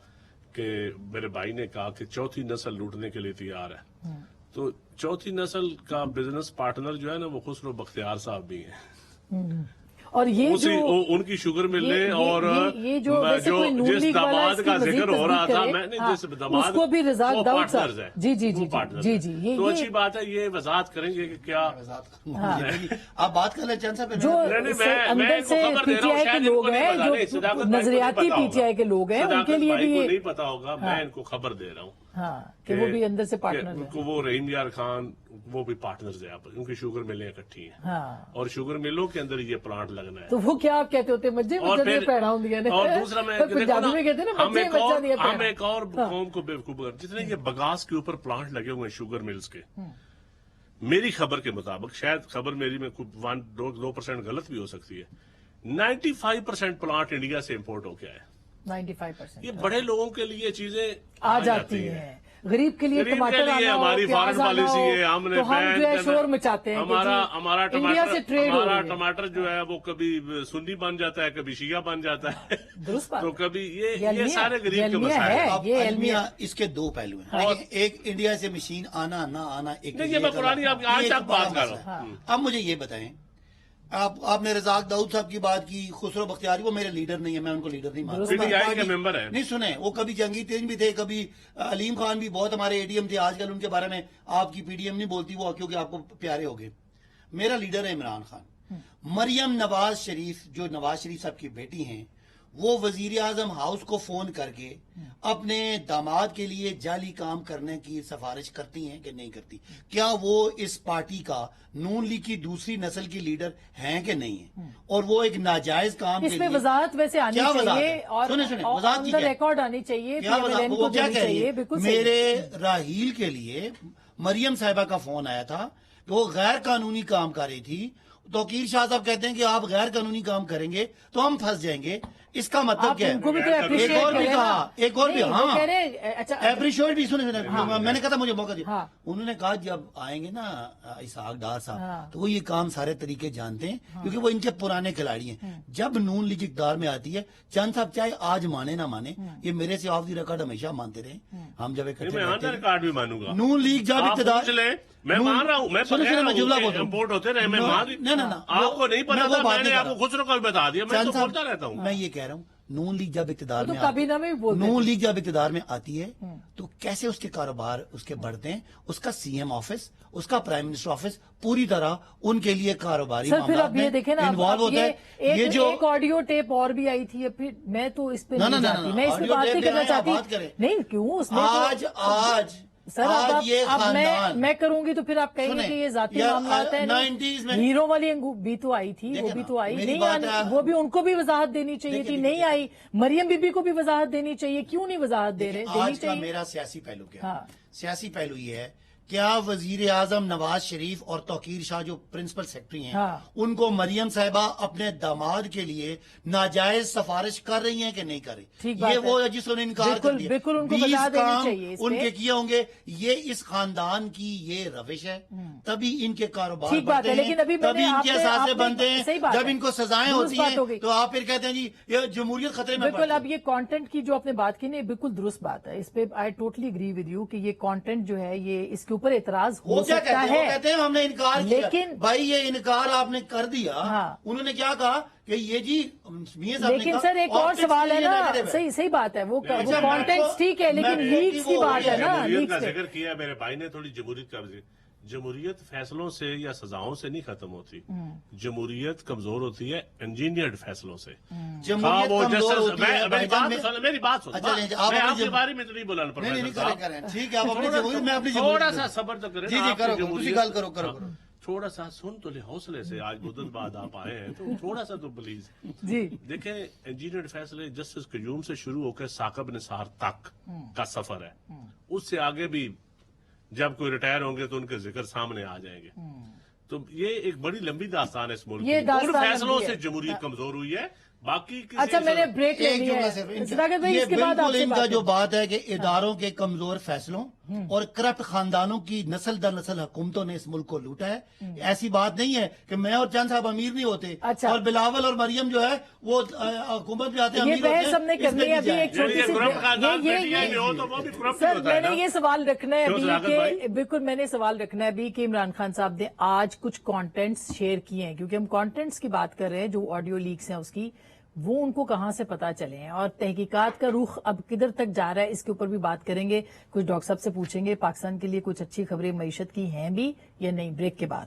S5: कि मेरे भाई ने कहा कि चौथी नस्ल लूटने के लिए तैयार है, तो चौथी नस्ल का बिजनेस पार्टनर जो है ना वो खुसरो बख्तियार साहब भी हैं।
S1: और ये
S5: उसी
S1: जो
S5: उनकी शुगर मिले, और
S1: ये जो जैसे कोई नून
S5: जिस
S1: लीग वाला
S5: दामाद
S1: इसकी
S5: का
S1: मजीद
S5: जिक्र हो रहा
S1: तस्दीक
S5: था,
S1: करे,
S5: मैंने
S1: हाँ,
S5: जिस दामाद
S1: उसको भी रज़ाक
S5: वो
S1: दाऊद
S5: पार्टनर्स
S1: साहब,
S5: हैं,
S1: जी जी
S5: वो
S1: जी
S5: पार्टनर्स
S1: जी
S5: हैं।
S1: जी
S5: तो अच्छी बात है, ये वजाहत करेंगे कि क्या
S4: आप बात कर लें चंद साहब।
S1: जो
S5: नहीं, मैं
S1: अंदर
S5: इनको
S1: से
S5: खबर दे रहा हूं,
S1: पीटीआई के
S5: शायद
S1: लोग
S5: इनको नहीं
S1: हैं,
S5: पता, नहीं,
S1: जो
S5: सदाकत भाई को नहीं
S1: नजरियाती
S5: पता होगा।
S1: पीटीआई के लोग हैं,
S5: सदाकत
S1: उनके लिए
S5: भाई
S1: भी
S5: को
S1: ये
S5: नहीं पता होगा, मैं इनको खबर दे रहा हूँ।
S1: हाँ कि वो भी अंदर से पार्टनर है।
S5: उनको वो रहीम यार खान वो भी पार्टनर्स है, उनकी शुगर मिलें इकट्ठी हैं,
S1: हाँ,
S5: और शुगर मिलों के अंदर ये प्लांट लगना है।
S1: तो वो क्या आप कहते होते मज्जे
S5: और
S1: मज्जे
S5: फिर
S1: पैड़ा होंगे ने।
S5: और दूसरा मैं देखो
S1: पंजाबी में कहते हैं ना
S5: हम
S1: मज्जे
S5: एक
S1: मज्जा
S5: और
S1: दिया
S5: हम
S1: पैड़ा।
S5: एक और कौम को बेवकूफ कर, जितने ये बगास के ऊपर प्लांट लगे हुए हैं शुगर मिल्स के, मेरी खबर के मुताबिक, शायद खबर मेरी में 1-2% गलत भी हो सकती है, 95% प्लांट इंडिया से इम्पोर्ट होके आए।
S1: 95%।
S5: ये बड़े लोगों के लिए चीजें
S1: आ जाती हैं, गरीब के लिए
S5: गरीब के
S1: टमाटर
S5: लिए
S1: आना हो,
S5: हमारी
S1: प्याज
S5: फॉरेन
S1: आना
S5: पॉलिसी
S1: हो,
S5: है, हमने
S1: तो हम
S5: बैन
S1: जो है
S5: करना-
S1: शोर मचाते हैं कि
S5: हमारा
S1: जी, इंडिया से ट्रेड हो
S5: हमारा
S1: रही है।
S5: टमाटर जो है वो कभी सुन्नी बन जाता है, कभी शिया बन जाता है,
S1: दुरुस्त बात
S5: तो
S1: है।
S5: कभी ये
S1: अलमिया-
S5: सारे गरीब के
S1: अलमिया
S5: मसाइल
S1: है।
S5: हैं।
S4: अब
S1: ये
S4: अलमिया इसके दो पहलू हैं।
S5: और-
S4: देखिए, एक इंडिया से मशीन आना ना आना, एक
S5: नहीं, ये मैं पुरानी आज
S4: ये
S5: तक
S4: एक बड़ा
S5: बात कर
S4: मसला
S5: रहा हूं।
S4: है। अब मुझे ये बताएं, आपने रज़ाक दाऊद साहब की बात की, खुसरो बख्तियारी, वो मेरे लीडर नहीं है, मैं उनको लीडर नहीं मानता।
S5: PTI के मेंबर हैं।
S4: नहीं सुने, वो कभी जंगी तेज भी थे, कभी अलीम खान भी बहुत हमारे एडीएम थे। आजकल उनके बारे में आपकी पीडीएम नहीं बोलती वो, क्योंकि आपको प्यारे हो गए। मेरा लीडर है इमरान खान। मरियम नवाज शरीफ, जो नवाज शरीफ साहब की बेटी हैं, वो वजीर आजम हाउस को फोन करके अपने दामाद के लिए जाली काम करने की सिफारिश करती हैं कि नहीं करती? क्या वो इस पार्टी का नून लीग की दूसरी नस्ल की लीडर हैं कि नहीं है? और वो एक नाजायज काम के
S1: इसमें
S4: लिए
S1: वजाहत वैसे आनी
S4: क्या वजाहत
S1: चाहिए,
S4: है?
S1: और
S4: सुने, वजाहत की
S1: ऑन द
S4: क्या?
S1: रिकॉर्ड आनी चाहिए,
S4: क्या बता-
S1: PMLN
S4: वो
S1: को
S4: क्या
S1: देनी
S4: कह रही
S1: चाहिए।
S4: है?
S1: बिल्कुल सही।
S4: मेरे राहील के लिए मरियम साहिबा का फोन आया था कि वो गैर कानूनी काम कर रही थी, तो वकील शाह साहब कहते हैं कि आप गैर कानूनी काम करेंगे तो हम फंस जाएंगे। इसका मतलब
S1: आप
S4: क्या
S1: उनको भी तो
S4: है?
S1: appreciate
S4: एक और भी
S1: करें
S4: कहा,
S1: ना।
S4: एक और भी,
S1: नहीं, वो
S4: हाँ
S1: कह रहे हैं, अच्छा
S4: एप्रिशिएट भी सुने मैंने कहा था मुझे मौका दिया।
S1: हाँ।
S4: उन्होंने कहा जब आएंगे ना इसहाक डार साहब,
S1: हाँ।
S4: तो वो ये काम सारे तरीके जानते हैं, क्योंकि वो इनके पुराने खिलाड़ी हैं। जब नून लीग इक़्तिदार में आती है, चंद साहब चाहे आज माने ना माने, ये मेरे से ऑफ द रिकॉर्ड हमेशा मानते रहे, हम जब इकट्ठे
S5: मैं
S4: रहते
S5: आधार
S4: थे।
S5: कार्ड भी मानूंगा।
S4: नून लीग जब
S5: आप
S4: इक़्तिदार
S5: पूछ ले, मैं
S4: नून-
S5: मान रहा हूँ, मैं
S4: सुनो,
S5: कह
S4: सुनो,
S5: रहा
S4: मैं
S5: हूँ
S4: जुमला
S5: कि
S4: बोल रहा हूँ।
S5: इम्पोर्ट होते रहे, मैं
S4: नो,
S5: मान
S4: ना,
S5: आपको
S4: वो-
S5: नहीं
S4: मैं
S5: पता
S4: वो
S5: था,
S4: बात
S5: मैंने
S4: नहीं
S5: आपको
S4: कर
S5: खुसरो का भी बता दिया, मैं
S4: चंद
S5: तो
S4: साहब,
S5: बोलता रहता हूँ।
S4: मैं ये कह रहा हूँ, नून लीग जब इक़्तिदार
S1: वो तो
S4: में आती-
S1: काबीना में भी बोलते
S4: नून
S1: थे।
S4: लीग जब इक़्तिदार में आती है तो कैसे उसके कारोबार उसके बढ़ते हैं, उसका सीएम ऑफिस, उसका प्राइम मिनिस्टर ऑफिस पूरी तरह उनके लिए कारोबारी
S1: सर फिर
S4: मामलात
S1: अब ये
S4: में
S1: देखे ना,
S4: इन्वॉल्व होता है। ये जो
S1: एक ऑडियो टेप और भी आई थी, फिर मैं तो इस पे
S4: ना,
S1: नहीं
S4: ना, ना,
S1: जाती,
S4: ना,
S1: मैं इस पे
S4: ऑडियो
S1: बात
S4: टेप
S1: नहीं
S4: ले
S1: करना
S4: आए, आप बात
S1: चाहती।
S4: करें।
S1: नहीं क्यों उसमें तो-
S4: आज
S1: सर अब
S4: ये
S1: अब
S4: खानदान
S1: मैं करूंगी तो फिर आप कहेंगे
S4: सुने,
S1: कि ये जाती
S4: यार,
S1: मामलात है।
S4: 90s में
S1: हीरो वाली भी तो आई थी, वो
S4: देखे
S1: भी
S4: ना,
S1: तो आई
S4: मेरी
S1: नहीं
S4: बात
S1: आनी,
S4: है-
S1: वो भी उनको भी वजाहत देनी चाहिए
S4: देखिए,
S1: थी,
S4: देखिए,
S1: नहीं आई। मरियम बीबी को भी वजाहत देनी चाहिए, क्यों नहीं वजाहत दे रहे? देनी
S4: आज का
S1: चाहिए।
S4: मेरा सियासी पहलू क्या है?
S1: हाँ।
S4: सियासी पहलू ये है کیا وزیر اعظم نواز شریف اور توقیر شاہ جو پرنسپل سیکرٹری ہیں
S1: ہاں۔
S4: ان کو مریم صاحبہ اپنے داماد کے لیے ناجائز سفارش کر رہی ہیں کہ نہیں کر
S1: ٹھیک
S4: رہی؟
S1: بات
S4: یہ
S1: ہے۔
S4: وہ جس نے انکار
S1: بالکل،
S4: کر دیا،
S1: بالکل ان کو
S4: 20
S1: بتا دینی
S4: کام
S1: چاہیے اس
S4: ان
S1: پہ۔
S4: کے کیے ہوں گے، یہ اس خاندان کی یہ روش ہے، تبھی ان کے کاروبار
S1: ٹھیک بات
S4: بڑھتے
S1: ہے،
S4: ہیں،
S1: لیکن ابھی میں
S4: تبھی
S1: نے
S4: ان
S1: آپ
S4: کے
S1: نے-
S4: اثاثے
S1: آپ نے-
S4: بنتے ہیں،
S1: صحیح بات
S4: جب
S1: ہے۔
S4: ان کو سزائیں
S1: درست
S4: ہوتی
S1: بات ہو
S4: ہیں
S1: گئی۔
S4: تو آپ پھر کہتے ہیں جی یہ جمہوریت خطرے میں
S1: بالکل،
S4: پڑ
S1: اب
S4: گئی۔
S1: یہ کانٹینٹ کی جو آپ نے بات کی نا، یہ بالکل درست بات ہے، اس پہ I totally agree with you کہ یہ کانٹینٹ جو ہے یہ اس کے اوپر اعتراض ہو
S4: وہ کیا
S1: سکتا
S4: کہتے ہیں؟ وہ
S1: ہے،
S4: کہتے ہیں ہم نے انکار کیا،
S1: لیکن
S4: بھائی یہ انکار آپ نے کر دیا،
S1: ہاں۔
S4: انہوں نے کیا کہا کہ یہ جی میاں صاحب نے
S1: لیکن
S4: کہا
S1: سر ایک اور
S4: optics
S1: سوال ہے
S4: کے لیے
S1: نا،
S4: negative ہے۔
S1: صحیح بات ہے، وہ
S4: اچھا،
S1: کانٹینٹ ٹھیک ہے، لیکن
S4: میں
S1: لیکس کی بات ہے نا،
S5: جمہوریت
S1: لیکس
S5: کا
S1: پہ۔
S5: ذکر کیا میرے بھائی نے، تھوڑی جمہوریت کا ذکر۔ جمہوریت فیصلوں سے یا سزاؤں سے نہیں ختم ہوتی، جمہوریت کمزور ہوتی ہے انجینئرڈ فیصلوں سے۔
S4: جمہوریت کمزور ہوتی ہے
S5: میری بات سن، میری بات سن،
S4: اچھا، آپ
S5: میں آپ
S4: اپنی
S5: کے بارے میں تو نہیں بولا
S4: نہیں نہیں کریں ٹھیک ہے، آپ اپنی جمہوریت میں اپنی
S5: تھوڑا
S4: جمہوریت
S5: سا صبر تو کریں
S4: جی جی کرو تسی گل کرو کرو کرو
S5: تھوڑا سا سن تو لے حوصلے سے، آج مدت بعد آپ آئے ہیں تو تھوڑا سا تو پلیز
S1: جی
S5: دیکھیں، انجینئرڈ فیصلے جسٹس قیوم سے شروع ہو کے ثاقب نثار تک کا سفر ہے، اس سے آگے بھی جب کوئی ریٹائر ہوں گے تو ان کے ذکر سامنے آ جائیں گے۔ تو یہ ایک بڑی لمبی داستان ہے اس ملک
S1: یہ
S5: کی،
S1: داستان
S5: ان فیصلوں
S1: لمبی ہے۔
S5: سے جمہوریت کمزور ہوئی ہے، باقی کسی
S1: اچھا میں نے بریک
S4: ایک
S1: لینی
S4: جملہ
S1: ہے
S4: صرف ان کا-
S1: صداقت بھائی،
S4: یہ
S1: اس کے بعد آپ
S4: بالکل
S1: سے
S4: ان کا
S1: بات
S4: جو
S1: کریں۔
S4: بات ہے کہ اداروں کے کمزور فیصلوں اور کرپٹ خاندانوں کی نسل در نسل حکومتوں نے اس ملک کو لوٹا ہے، ایسی بات نہیں ہے کہ میں اور چند صاحب امیر نہیں ہوتے،
S1: اچھا۔
S4: اور بلاول اور مریم جو ہے وہ حکومت میں آتے ہیں،
S1: یہ
S4: امیر ہوتے
S1: بحث ہم نے
S4: ہیں، اس
S1: کرنی ہے،
S4: میں
S1: ابھی
S4: بھی
S1: ایک
S4: جائیں۔
S1: چھوٹی سی
S5: کرپٹ خاندان
S1: یہ-
S5: پی ٹی آئی میں ہو تو وہ بھی کرپٹ
S1: سر
S5: ہوتا ہے
S1: میں نے
S5: نا۔
S1: یہ سوال رکھنا ہے
S5: کیوں
S1: ابھی
S5: صداقت
S1: کہ
S5: بھائی؟
S1: بالکل میں نے سوال رکھنا ہے ابھی کہ عمران خان صاحب نے آج کچھ کانٹینٹس شیئر کیے ہیں، کیونکہ ہم کانٹینٹس کی بات کر رہے ہیں، جو آڈیو لیکس ہیں اس کی، وہ ان کو کہاں سے پتا چلے ہیں اور تحقیقات کا رخ اب کدھر تک جا رہا ہے، اس کے اوپر بھی بات کریں گے۔ کچھ ڈاکٹر صاحب سے پوچھیں گے پاکستان کے لیے کچھ اچھی خبریں معیشت کی ہیں بھی یا نہیں، بریک کے بعد۔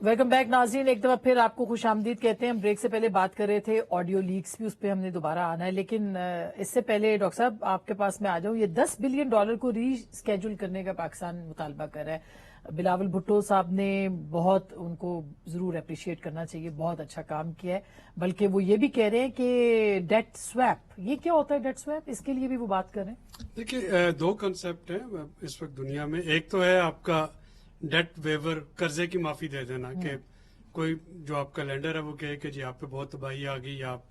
S1: ویلکم بیک ناظرین، ایک دفعہ پھر آپ کو خوش آمدید کہتے ہیں۔ ہم بریک سے پہلے بات کر رہے تھے آڈیو لیکس بھی، اس پہ ہم نے دوبارہ آنا ہے، لیکن اس سے پہلے ڈاکٹر صاحب آپ کے پاس میں آ جاؤں۔ یہ $10 بلین کو ری اسکیجول کرنے کا پاکستان مطالبہ کر رہا ہے۔ بلاول بھٹو صاحب نے بہت، ان کو ضرور اپریشیٹ کرنا چاہیے، بہت اچھا کام کیا ہے، بلکہ وہ یہ بھی کہہ رہے ہیں کہ ڈیٹ سویپ، یہ کیا ہوتا ہے ڈیٹ سویپ، اس کے لیے بھی وہ بات کر رہے ہیں۔
S3: دیکھیے دو کنسپٹ ہیں اس وقت دنیا میں، ایک تو ہے آپ کا ڈیٹ ویور، قرضے کی معافی دے دینا، کہ کوئی جو آپ کا لینڈر ہے وہ کہے کہ جی آپ پہ بہت تباہی آ گئی یا آپ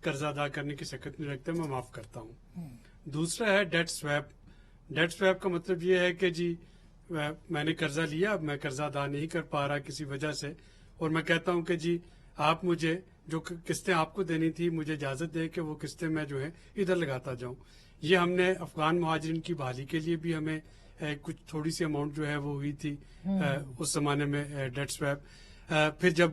S3: قرضہ ادا کرنے کی شکت نہیں رکھتے، میں معاف کرتا ہوں۔ دوسرا ہے ڈیٹ سویپ۔ ڈیٹ سویپ کا مطلب یہ ہے کہ جی میں نے قرضہ لیا، اب میں قرضہ ادا نہیں کر پا رہا کسی وجہ سے، اور میں کہتا ہوں کہ جی آپ مجھے جو قسطیں آپ کو دینی تھی مجھے اجازت دے کہ وہ قسطیں میں جو ہے ادھر لگاتا جاؤں۔ یہ ہم نے افغان مہاجرین کی بحالی کے لیے بھی ہمیں کچھ تھوڑی سی اماؤنٹ جو ہے وہ ہوئی تھی اس زمانے میں ڈیٹ سویپ۔ پھر جب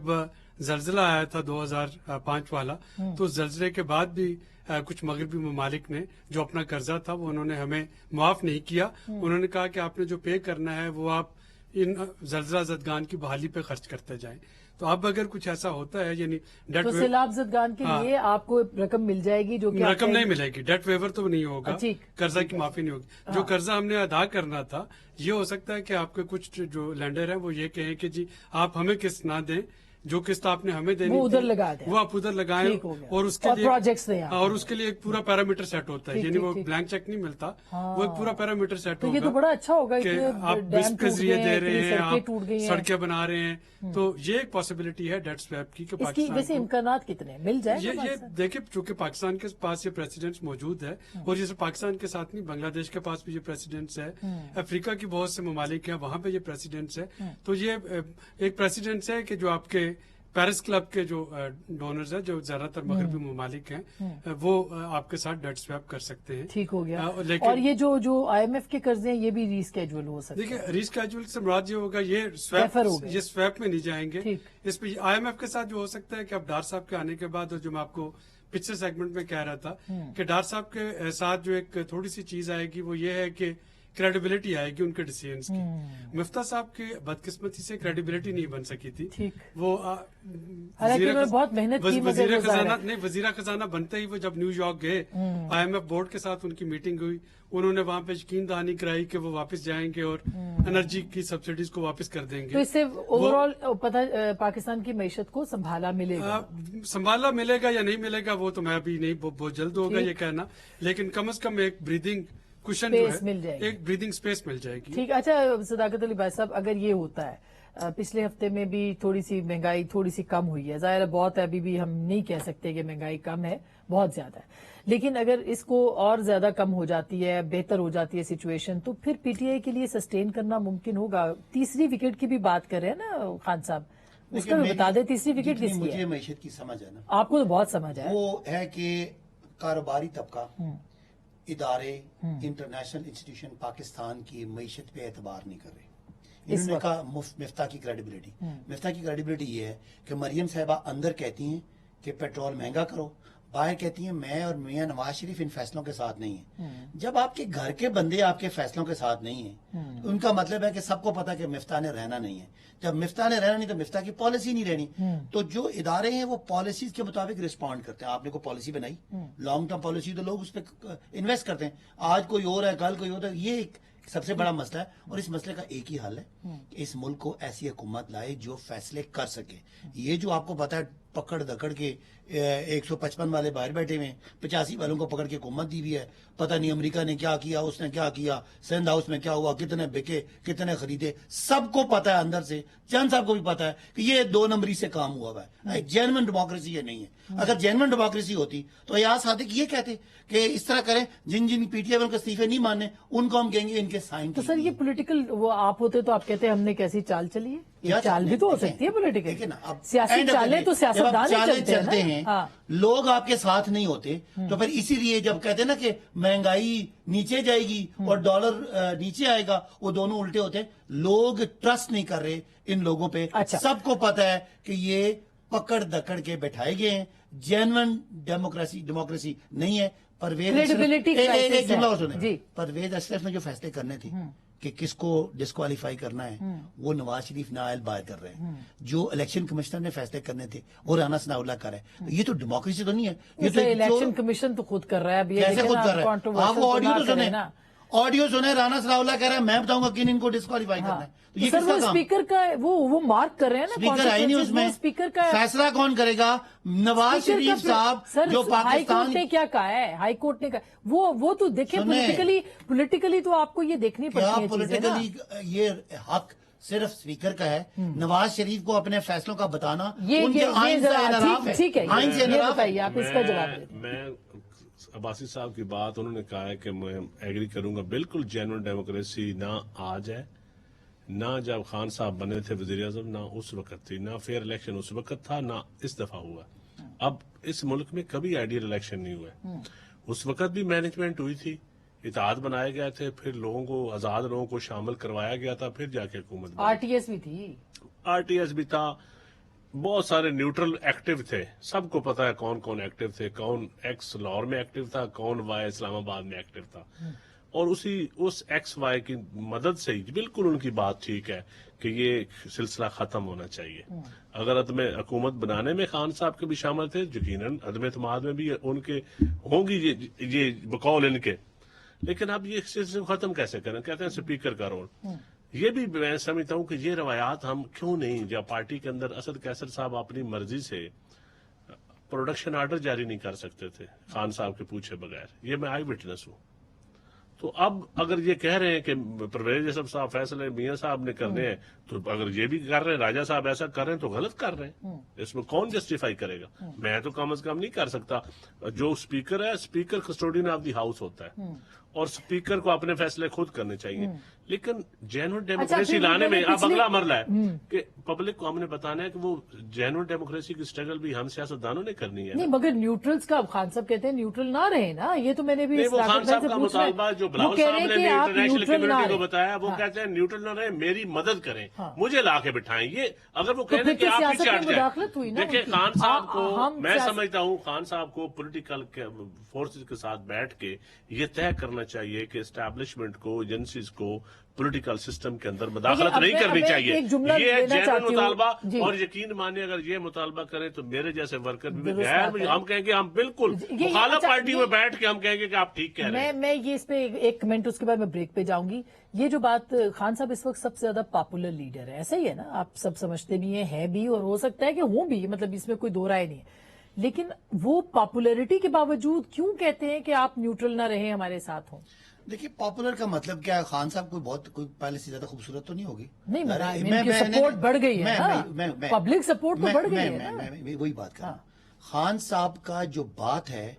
S3: زلزلہ آیا تھا 2005 والا، تو زلزلے کے بعد بھی کچھ مغربی ممالک نے جو اپنا قرضہ تھا وہ انہوں نے ہمیں معاف نہیں کیا، انہوں نے کہا کہ آپ نے جو پے کرنا ہے وہ آپ ان زلزلہ زدگان کی بحالی پہ خرچ کرتے جائیں۔ تو اب اگر کچھ ایسا ہوتا ہے، یعنی
S1: تو سیلاب زدگان کے لیے آپ کو رقم مل جائے گی، جو کہ
S3: رقم نہیں ملے گی، ڈیٹ ویور تو نہیں ہوگا،
S1: ٹھیک،
S3: قرضہ کی معافی نہیں ہوگی۔ جو قرضہ ہم نے ادا کرنا تھا، یہ ہو سکتا ہے کہ آپ کے کچھ جو لینڈر ہیں وہ یہ کہیں کہ جی آپ ہمیں قسط نہ دیں، جو قسط آپ نے ہمیں دینی
S1: وہ ادھر لگا دیں،
S3: وہ آپ ادھر لگائیں،
S1: ٹھیک ہو گیا،
S3: اور اس کے
S1: اور
S3: لیے
S1: پروجیکٹس دیں،
S3: اور اس کے لیے ایک پورا پیرامیٹر سیٹ ہوتا ہے،
S1: ٹھیک،
S3: یعنی وہ
S1: ٹھیک،
S3: بلینک چیک نہیں ملتا، وہ ایک پورا پیرامیٹر سیٹ
S1: تو
S3: ہوگا۔
S1: یہ تو بڑا اچھا ہوگا
S3: کہ
S1: کہ
S3: آپ
S1: ڈیم
S3: بسٹ کے
S1: ٹوٹ
S3: ذریعے
S1: گئے
S3: دے
S1: ہیں،
S3: رہے ہیں،
S1: سڑکیں
S3: آپ
S1: ٹوٹ گئی ہیں،
S3: سڑکیں بنا رہے ہیں، تو یہ ایک پاسبلٹی ہے ڈیٹ سویپ کی کہ
S1: اس کی
S3: پاکستان
S1: ویسے
S3: کو
S1: امکانات کتنے ہیں؟ مل جائے گا
S3: یہ دیکھیں، چونکہ پاکستان کے پاس یہ پریسیڈنٹس موجود ہے، اور جیسے پاکستان کے ساتھ نہیں، بنگلہ دیش کے پاس بھی یہ پریسیڈنٹس ہے، افریقہ کی بہت سے ممالک ہیں وہاں پہ یہ پریسیڈنٹس ہے، تو یہ ایک پریسیڈنٹس ہے کہ جو آپ کے پیرس کلب کے جو ڈونرز ہیں، جو زیادہ تر مغربی ممالک ہیں، وہ آپ کے ساتھ ڈیٹ سویپ کر سکتے ہیں۔
S1: ٹھیک ہو گیا۔
S3: لیکن
S1: اور یہ جو IMF کے قرضے ہیں یہ بھی ری اسکیجول ہو سکتے ہیں؟
S3: دیکھیں، ری اسکیجول سے مراد یہ ہوگا، یہ
S1: ریفر ہو گئے،
S3: یہ سویپ میں نہیں جائیں گے،
S1: ٹھیک۔
S3: اس پہ IMF کے ساتھ جو ہو سکتا ہے کہ اب ڈار صاحب کے آنے کے بعد، اور جو میں آپ کو پچھلے سیگمنٹ میں کہہ رہا تھا کہ ڈار صاحب کے ساتھ جو ایک تھوڑی سی چیز آئے گی وہ یہ ہے کہ کریڈیبلٹی آئے گی ان کے ڈیسیژنز کی۔ مفتہ صاحب کی بدقسمتی سے کریڈیبلٹی نہیں بن سکی تھی، وہ
S1: حالانکہ انہوں نے بہت محنت کی،
S3: وزیر خزانہ نہیں، وزیر خزانہ بنتے ہی وہ جب نیو یارک گئے، IMF بورڈ کے ساتھ ان کی میٹنگ ہوئی، انہوں نے وہاں پہ یقین دہانی کرائی کہ وہ واپس جائیں گے اور انرجی کی سبسڈیز کو واپس کر دیں گے۔
S1: تو اس سے اوور آل پاکستان کی معیشت کو سنبھالا ملے گا؟
S3: سنبھالا ملے گا یا نہیں ملے گا وہ تو میں ابھی نہیں، بہت جلد ہوگا یہ کہنا، لیکن کم از کم ایک بریدنگ कुशन जो
S1: स्पेस मिल
S3: है,
S1: जाएगी।
S3: एक ब्रीदिंग स्पेस मिल जाएगी।
S1: ठीक। अच्छा सदाकत अली भाई साहब, अगर ये होता है, पिछले हफ्ते में भी थोड़ी सी महंगाई थोड़ी सी कम हुई है, जाहिर है बहुत है, अभी भी हम नहीं कह सकते कि महंगाई कम है, बहुत ज्यादा है, लेकिन अगर इसको और ज्यादा कम हो जाती है, बेहतर हो जाती है सिचुएशन, तो फिर पीटीआई के लिए सस्टेन करना मुमकिन होगा। तीसरी विकेट की भी बात कर रहे हैं ना खान साहब, उसका भी बता दे, तीसरी विकेट
S4: जितनी
S1: किसकी
S4: मुझे
S1: है?
S4: मैशत की समझ है ना,
S1: आपको तो बहुत समझ है।
S4: वो है कि कारोबारी तबका, इदारे, इंटरनेशनल इंस्टीट्यूशन पाकिस्तान की मैशत पे एतबार नहीं कर रहे। इन्होंने कहा मिफ्ता की क्रेडिबिलिटी, मिफ्ता की क्रेडिबिलिटी ये है कि मरियम साहिबा अंदर कहती हैं कि पेट्रोल महंगा करो, बाहर कहती हैं मैं और मियां नवाज शरीफ इन फैसलों के साथ नहीं है। जब आपके घर के बंदे आपके फैसलों के साथ नहीं है, तो उनका मतलब है कि सबको पता है कि मिफ्ता ने रहना नहीं है। जब मिफ्ता ने रहना नहीं तो मिफ्ता की पॉलिसी नहीं रहनी। तो जो इदारे हैं वो पॉलिसीज के मुताबिक रिस्पॉन्ड करते हैं। आपने कोई पॉलिसी बनाई, लॉन्ग टर्म पॉलिसी, तो लोग उस पर इन्वेस्ट करते हैं। आज कोई और है, कल कोई और है, ये एक सबसे बड़ा मसला है। और इस मसले का एक ही हल है कि इस मुल्क को ऐसी हुकूमत लाए जो फैसले कर सके। ये जो आपको पता है पकड़ दकड़ के 155 वाले बाहर बैठे हुए, 85 वालों को पकड़ के हुकूमत दी हुई है, पता नहीं अमेरिका ने क्या किया, उसने क्या किया, सिंध हाउस में क्या हुआ, कितने बिके, कितने खरीदे, सबको पता है। अंदर से चंद साहब को भी पता है कि ये 2 नंबरी से काम हुआ है। जेन्युइन डेमोक्रेसी ये नहीं है। अगर जेन्युइन डेमोक्रेसी होती तो अयाज सादिक ये कहते कि इस तरह करें, जिन जिन पीटीआई वालों के इस्तीफे नहीं मानने उनको हम कहेंगे इनके साइन।
S1: तो सर ये पॉलिटिकल वो आप होते तो आप कहते हमने कैसी चाल चली है? ये
S4: क्या
S1: चाल भी तो हो
S4: देखें,
S1: सकती है पॉलिटिकल।
S4: देखिए ना, अब
S1: सियासी
S4: end of the
S1: चालें
S4: day,
S1: तो सियासतदान ही
S4: जब आप चालें
S1: चलते
S4: चलते
S1: हैं
S4: हैं,
S1: ना। हाँ।
S4: लोग आपके साथ नहीं होते, तो फिर इसीलिए जब कहते हैं ना कि महंगाई नीचे जाएगी और डॉलर नीचे आएगा, वो दोनों उल्टे होते हैं। लोग ट्रस्ट नहीं कर रहे इन लोगों पे।
S1: अच्छा।
S4: सबको पता है कि ये पकड़ दकड़ के बैठाए गए हैं, जेन्युइन डेमोक्रेसी नहीं है।
S1: Credibility crisis
S4: एक जुमला और
S1: है।
S4: सुने,
S1: जी।
S4: परवेज अशरफ ने जो फैसले करने थे कि किसको डिस्क्वालीफाई करना है, वो नवाज शरीफ नायल बाहर कर रहे हैं। जो इलेक्शन कमिश्नर ने फैसले करने थे वो राना सनाउल्लाह कर रहे हैं। तो ये तो डेमोक्रेसी तो नहीं है। ये तो
S1: इलेक्शन कमीशन तो खुद कर रहा है। अभी ये
S4: कैसे
S1: देखें
S4: खुद
S1: ना,
S4: कर रहा है?
S1: controversial
S4: आप वो ऑडियो
S1: ना
S4: तो
S1: करें
S4: सुने
S1: ना।
S4: ऑडियो सुने, राना सनाउल्लाह कह रहा है मैं बताऊंगा किन इनको डिस्क्वालीफाई करना है। तो ये
S1: सर
S4: किसका
S1: वो
S4: काम?
S1: स्पीकर का वो मार्क कर रहे हैं ना,
S4: स्पीकर है ही नहीं उसमें।
S1: स्पीकर का
S4: फैसला कौन करेगा? नवाज
S1: स्पीकर
S4: शरीफ
S1: का
S4: साहब
S1: सर,
S4: जो
S1: हाई कोर्ट
S4: पाकिस्तान
S1: ने क्या कहा है? हाई कोर्ट ने कहा वो तो देखें,
S4: सुने।
S1: पॉलिटिकली तो आपको ये देखनी
S4: क्या
S1: पड़ती है चीजें ना।
S4: पॉलिटिकली ये हक सिर्फ स्पीकर का है। नवाज शरीफ को अपने फैसलों का बताना
S1: ये
S4: उनके आइन से इनराफ है।
S1: ठीक है,
S4: आइन से
S1: ये
S4: इनराफ है।
S1: बताइए आप इसका जवाब दें।
S5: मैं अब्बासी साहब की बात, उन्होंने कहा है कि मैं एग्री करूंगा, बिल्कुल जेन्युइन डेमोक्रेसी ना आज है, ना जब खान साहब बने थे वजीर आजम, ना उस वक्त थी, ना फेयर इलेक्शन उस वक्त था, ना इस दफा हुआ। अब इस मुल्क में कभी आइडियल इलेक्शन नहीं हुआ। उस वक्त भी मैनेजमेंट हुई थी, इत्तेहाद बनाए गए थे, फिर लोगों को, आजाद लोगों को शामिल करवाया गया था, फिर जाके हुकूमत बनी।
S1: आरटीएस भी थी,
S5: आरटीएस भी था, बहुत सारे न्यूट्रल एक्टिव थे, सबको पता है कौन कौन एक्टिव थे, कौन एक्स लाहौर में एक्टिव था, कौन वाई इस्लामाबाद में एक्टिव था। और उस एक्स वाई की मदद से ही बिल्कुल उनकी बात ठीक है कि ये सिलसिला खत्म होना चाहिए। अगर अदम हुकूमत बनाने में खान साहब के भी शामिल थे, यकीनन अदम एतमाद में भी उनके होंगी ये बकौल इनके। लेकिन अब ये सिलसिले को खत्म कैसे करें? कहते हैं स्पीकर का रोल। ये भी मैं समझता हूं कि ये रवायात हम क्यों नहीं, जब पार्टी के अंदर असद कैसर साहब अपनी मर्जी से प्रोडक्शन आर्डर जारी नहीं कर सकते थे खान साहब के पूछे बगैर, ये मैं आई विटनेस हूं। तो अब अगर ये कह रहे हैं कि परवेज असद साहब फैसले मियां साहब ने करने हैं, तो अगर ये भी कर रहे हैं, राजा साहब ऐसा कर रहे हैं, तो गलत कर रहे हैं। इसमें कौन जस्टिफाई करेगा? मैं तो कम से कम नहीं कर सकता। जो स्पीकर है, speaker custodian of the house होता है और स्पीकर को अपने फैसले खुद करने चाहिए। लेकिन जेन्युइन डेमोक्रेसी लाने में अब अगला मरला है कि पब्लिक को हमने बताना है कि वो जेन्युइन डेमोक्रेसी की स्ट्रगल भी हम सियासतदानों ने करनी है।
S1: नहीं, मगर न्यूट्रल्स का खान साहब कहते हैं न्यूट्रल ना रहे ना। ये तो मैंने भी
S5: वो खान साहब का मुतालबा जो बिलावल साहब ने भी इंटरनेशनल कम्युनिटी को बताया, वो कहते हैं न्यूट्रल ना रहे, मेरी मदद करें, मुझे ला के बिठाएं। ये अगर वो कहने कि आप पीछे हट जाए। देखिए खान साहब को मैं समझता हूँ, खान साहब को पॉलिटिकल फोर्सेज के साथ बैठ के ये तय करना चाहिए कि एस्टैब्लिशमेंट को, एजेंसीज को पॉलिटिकल सिस्टम के अंदर मुदाखलत नहीं करनी चाहिए। ये जेन्युइन मुतालबा, और यकीन मानिए अगर ये मुतालबा करें तो मेरे जैसे वर्कर भी गैर, हम कहेंगे हम बिल्कुल मुखालिफ पार्टी में बैठ के हम कहेंगे कि आप ठीक कह रहे हैं।
S1: मैं ये इस पे एक कमेंट, उसके बाद मैं ब्रेक पे जाऊंगी। ये जो बात, खान साहब इस वक्त सबसे ज्यादा पॉपुलर लीडर है, ऐसा ही है ना? आप सब समझते भी है भी, और हो सकता है कि हूं भी, मतलब इसमें कोई दो राय नहीं है। लेकिन वो पॉपुलैरिटी के बावजूद क्यों कहते हैं कि आप न्यूट्रल ना रहे, हमारे साथ हो?
S4: دیکھیے پاپولر کا مطلب کیا ہے؟ خان صاحب کوئی پہلے سے زیادہ خوبصورت تو نہیں ہوگی؟
S1: نہیں، سپورٹ بڑھ گئی ہے نا، پبلک سپورٹ تو بڑھ گئی ہے نا۔
S4: میں وہی بات کر رہا ہوں، خان صاحب کا جو بات ہے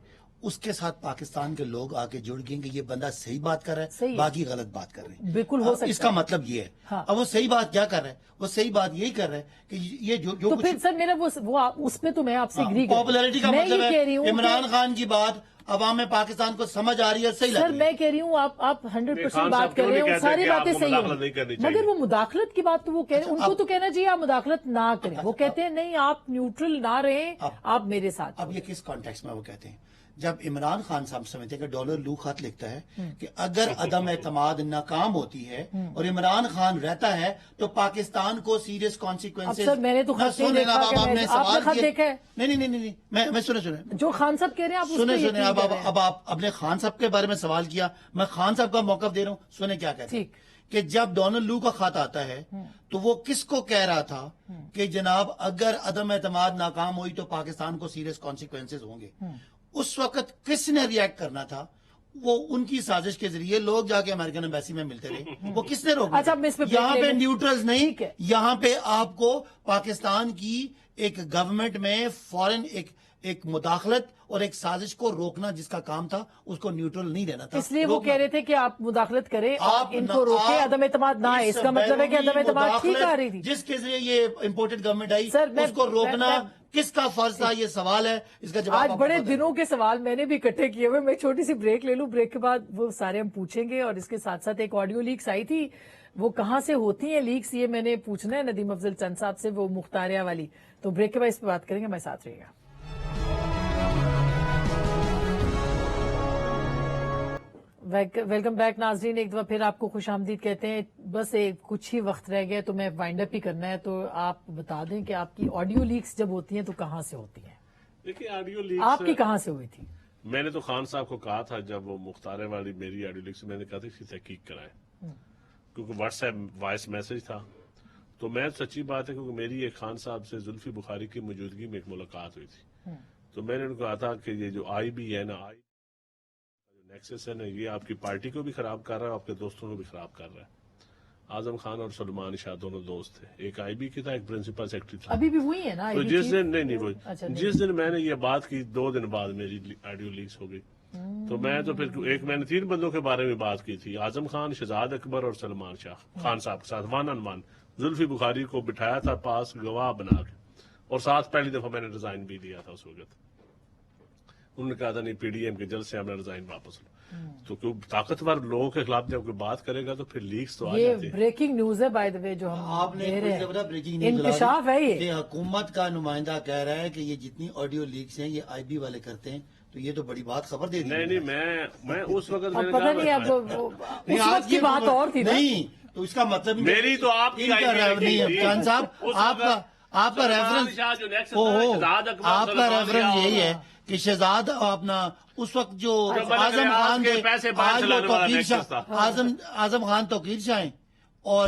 S4: اس کے ساتھ پاکستان کے لوگ آ کے جڑ گئے کہ یہ بندہ صحیح بات کر رہا ہے، باقی غلط بات کر رہے ہیں۔
S1: بالکل ہو سکتا ہے،
S4: اس کا مطلب یہ ہے۔ اب وہ صحیح بات کیا کر رہا ہے؟ وہ صحیح بات یہی کر رہا ہے کہ یہ جو
S1: تو پھر سر میرا وہ اس پہ تو میں آپ سے ایگری کروں،
S4: پاپولرٹی کا مطلب ہے عمران خان کی بات عوام پاکستان کو سمجھ آ رہی ہے، صحیح لگ
S1: سر میں کہہ رہی ہوں آپ 100% بات کر رہے ہیں، ساری باتیں صحیح ہیں، مگر وہ مداخلت کی بات تو وہ کہہ رہے ہیں، ان کو تو کہنا چاہیے آپ مداخلت نہ کریں، وہ کہتے ہیں نہیں آپ نیوٹرل نہ رہیں، آپ میرے ساتھ۔
S4: اب یہ کس کانٹیکس میں وہ کہتے ہیں؟ جب عمران خان صاحب سمجھتے ہیں کہ ڈالر لو خط لکھتا ہے کہ اگر عدم اعتماد ناکام ہوتی ہے اور عمران خان رہتا ہے تو پاکستان کو سیریس کانسیکوینسز۔
S1: سر میں نے تو خط نہیں دیکھا، آپ نے خط دیکھا ہے؟
S4: نہیں میں سنیں
S1: جو خان صاحب کہہ رہے ہیں آپ
S4: سنیں اب آپ نے خان صاحب کے بارے میں سوال کیا، میں خان صاحب کا موقف دے رہا ہوں، سنیں کیا کہتے ہیں کہ جب ڈونلڈ لو کا خط آتا ہے تو وہ کس کو کہہ رہا تھا کہ جناب اگر عدم اعتماد ناکام ہوئی تو پاکستان کو سیریس کانسیکوینسز ہوں گے۔ اس وقت کس نے ریاکٹ کرنا تھا؟ وہ ان کی سازش کے ذریعے لوگ جا کے امریکن ایمبیسی میں ملتے رہے، وہ کس نے روکا؟ یہاں پہ نیوٹرلز نہیں، یہاں پہ آپ کو پاکستان کی ایک گورنمنٹ میں فورن ایک مداخلت اور ایک سازش کو روکنا جس کا کام تھا، اس کو نیوٹرل نہیں رہنا تھا۔
S1: اس لیے وہ کہہ رہے تھے کہ آپ مداخلت کریں، آپ ان کو روکیں، عدم اعتماد نہ آئے، اس کا مطلب ہے کہ عدم اعتماد ٹھیک آ رہی تھی
S4: جس کے ذریعے یہ امپورٹڈ گورنمنٹ آئی، اس کو روکنا کس کا فرض تھا؟ یہ سوال ہے، اس کا جواب
S1: آج بڑے دنوں کے سوال میں نے بھی اکٹھے کیے ہوئے، میں چھوٹی سی بریک لے لوں، بریک کے بعد وہ سارے ہم پوچھیں گے، اور اس کے ساتھ ساتھ ایک آڈیو لیکس آئی تھی، وہ کہاں سے ہوتی ہیں لیکس، یہ میں نے پوچھنا ہے ندیم افضل چند صاحب سے، وہ مختاریہ والی، تو بریک کے بعد اس پہ بات کریں گے، ہمارے ساتھ رہیے گا۔ ویلکم بیک ناظرین، ایک دفعہ پھر آپ کو خوش آمدید کہتے ہیں، بس کچھ ہی وقت رہ گیا تو میں وائنڈ اپ ہی کرنا ہے، تو آپ بتا دیں کہ آپ کی آڈیو لیکس جب ہوتی ہیں تو کہاں سے ہوتی ہیں؟
S5: دیکھیے آڈیو لیکس
S1: آپ کی کہاں سے ہوئی تھی؟
S5: میں نے تو خان صاحب کو کہا تھا جب وہ مختارے والی میری آڈیو لیکس میں نے کہا تھا اس کی تحقیق کرائے، کیونکہ واٹس ایپ وائس میسج تھا، تو میں سچی بات ہے کیونکہ میری ایک خان صاحب سے زلفی بخاری کی موجودگی میں ایک ملاقات ہوئی تھی، تو میں نے ان کو کہا تھا کہ یہ جو آئی بی ہے نا، نیکسس ہے نا، یہ آپ کی پارٹی کو بھی خراب کر رہا ہے، آپ کے دوستوں کو بھی خراب کر رہا ہے۔ اعظم خان اور سلمان شاہ دونوں دوست تھے، ایک آئی بی کی تھا، ایک پرنسپل سیکرٹری تھا۔
S1: ابھی بھی ہوئی ہے نا؟
S5: تو جس دن جس دن میں نے یہ بات کی 2 دن بعد میری آڈیو لیکس ہو گئی، تو میں تو پھر میں نے 3 بندوں کے بارے میں بات کی تھی، اعظم خان، شہزاد اکبر اور سلمان شاہ خان صاحب کے ساتھ one on one, Zulfi Bukhari کو بٹھایا تھا پاس گواہ بنا کے، اور ساتھ پہلی دفعہ میں نے ریزائن بھی دیا تھا اس وقت، انہوں نے کہا تھا نہیں پی ڈی ایم کے جلد سے ہم نے ریزائن واپس لو، تو طاقتور لوگوں کے خلاف جب کوئی بات کرے گا تو پھر لیکس تو آ جاتی ہے۔
S1: یہ بریکنگ نیوز ہے بائی دا وے جو ہم
S4: آپ نے بریکنگ نیوز
S1: انکشاف ہے یہ،
S4: حکومت کا نمائندہ کہہ رہا ہے کہ یہ جتنی آڈیو لیکس ہیں یہ آئی بی والے کرتے ہیں، تو یہ تو بڑی بات خبر دے دی۔
S5: نہیں میں اس وقت
S1: پتہ نہیں اب اس وقت کی بات اور تھی
S4: نہیں، تو اس کا مطلب
S5: میری تو آپ کی
S4: چند صاحب آپ کا ریفرنس یہی ہے کہ شہزاد اپنا اس وقت جو اعظم خان
S5: پیسے
S4: اعظم خان توقیر شاہ ہیں اور